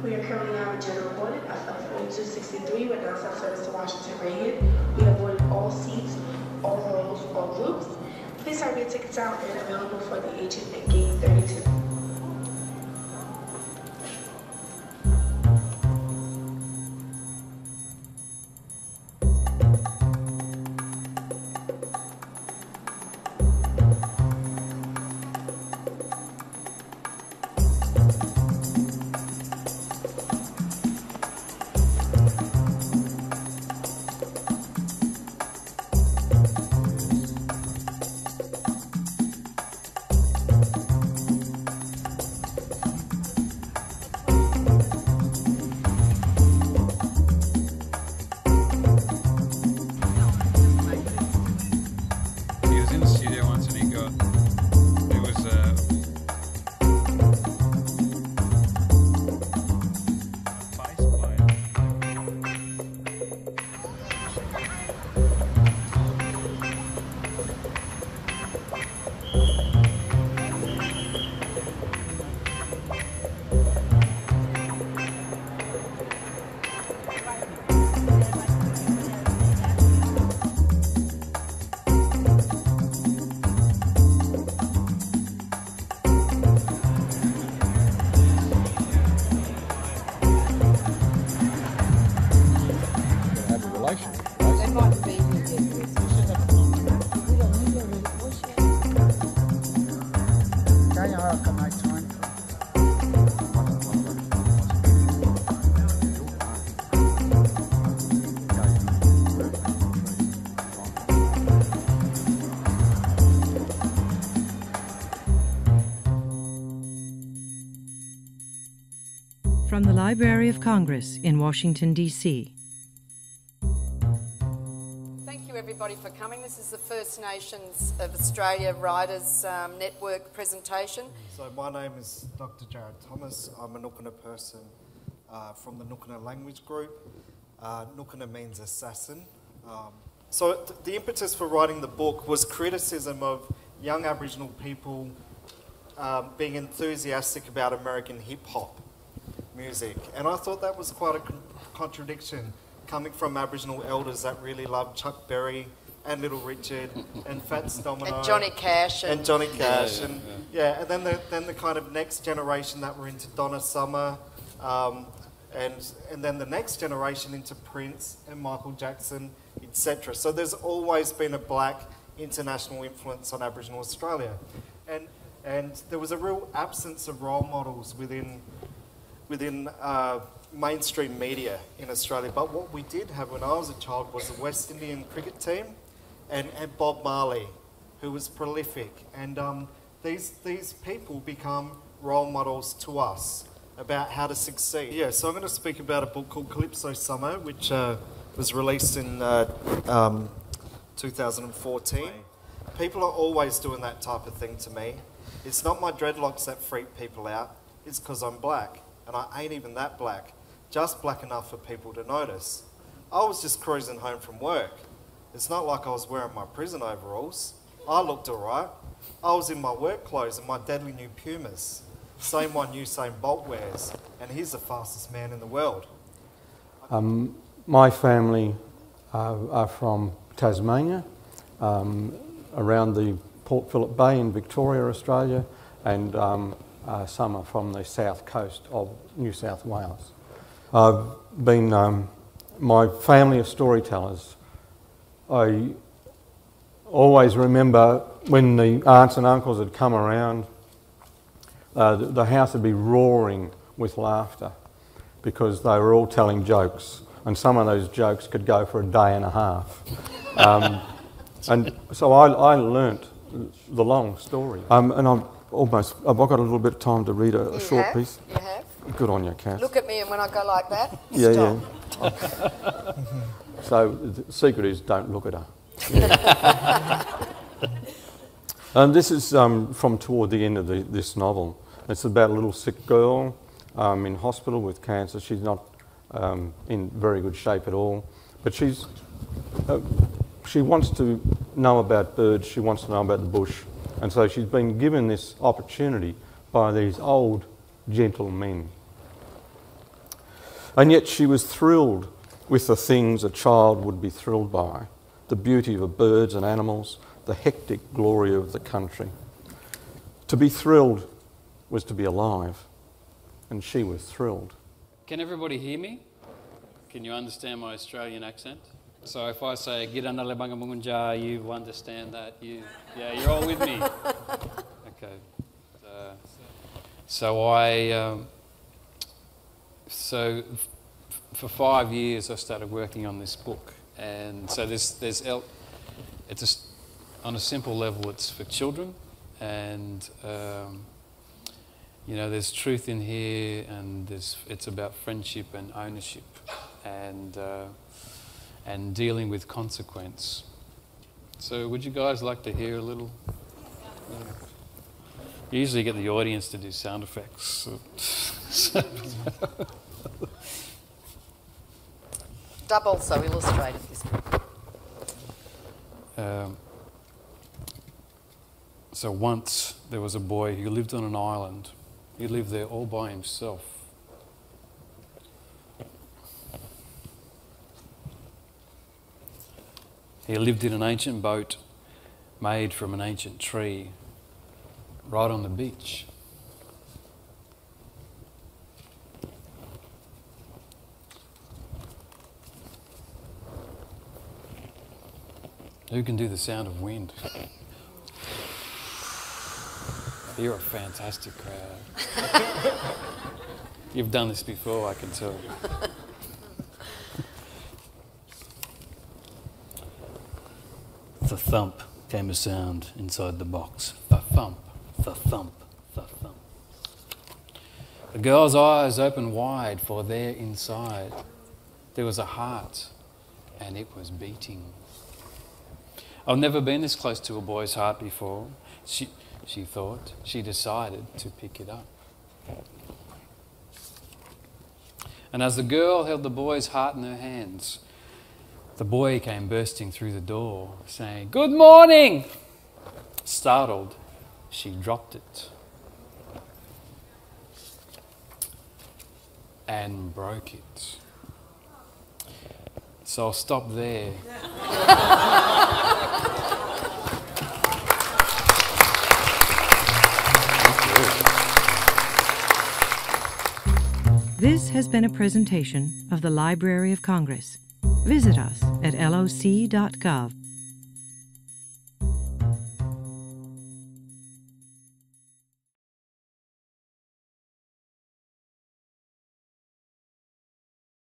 We are currently on a general audit of Flight 4263 with non-stop service to Washington Reagan. We have boarded all seats, all rows, all groups. Please have your tickets out and available for the agent at gate 32. From the Library of Congress in Washington, D.C. Thank you everybody for coming. This is the First Nations of Australia Writers Network presentation. So my name is Dr. Jared Thomas. I'm a Nookana person from the Nookana language group. Nookana means assassin. So the impetus for writing the book was criticism of young Aboriginal people being enthusiastic about American hip-hop music. And I thought that was quite a contradiction coming from Aboriginal elders that really loved Chuck Berry and Little Richard and Fats Domino. And Johnny Cash. And Johnny Cash. And then the kind of next generation that were into Donna Summer, and then the next generation into Prince and Michael Jackson, etc. So there's always been a black international influence on Aboriginal Australia. And there was a real absence of role models within mainstream media in Australia. But what we did have when I was a child was the West Indian cricket team and Bob Marley, who was prolific. And these people become role models to us about how to succeed. Yeah, so I'm going to speak about a book called Calypso Summer, which was released in 2014. People are always doing that type of thing to me. It's not my dreadlocks that freak people out, it's because I'm black. And I ain't even that black, just black enough for people to notice. I was just cruising home from work. It's not like I was wearing my prison overalls. I looked all right. I was in my work clothes and my deadly new Pumas. Same one Usain Bolt wears, and he's the fastest man in the world. My family are from Tasmania, around the Port Phillip Bay in Victoria, Australia, and some are from the south coast of New South Wales. I've been, my family of storytellers, I always remember when the aunts and uncles had come around, the house would be roaring with laughter because they were all telling jokes, and some of those jokes could go for a day and a half. And so I learnt the long story. And I've got a little bit of time to read a short piece. You have? Good on you, Kath. Look at me, and when I go like that, yeah, stop. yeah. So the secret is don't look at her. And this is from toward the end of this novel. It's about a little sick girl in hospital with cancer. She's not in very good shape at all, but she wants to know about birds. She wants to know about the bush. And so she's been given this opportunity by these old gentlemen. And yet she was thrilled with the things a child would be thrilled by, the beauty of birds and animals, the hectic glory of the country. To be thrilled was to be alive, and she was thrilled. Can everybody hear me? Can you understand my Australian accent? So if I say "Girana lebangamunja," you understand that? You're all with me. Okay. For 5 years I started working on this book, and so on a simple level it's for children, and there's truth in here, and it's about friendship and ownership, and dealing with consequence. So would you guys like to hear a little? You usually get the audience to do sound effects. Dub also illustrated this book. So once there was a boy who lived on an island. He lived there all by himself. He lived in an ancient boat made from an ancient tree right on the beach. Who can do the sound of wind? You're a fantastic crowd. You've done this before, I can tell. The thump came a sound inside the box. The thump, the thump, the thump. The girl's eyes opened wide, for there inside there was a heart, and it was beating. I've never been this close to a boy's heart before. She thought. She decided to pick it up. And as the girl held the boy's heart in her hands, the boy came bursting through the door, saying, "Good morning!" Startled, she dropped it and broke it. So I'll stop there. This has been a presentation of the Library of Congress. Visit us at loc.gov.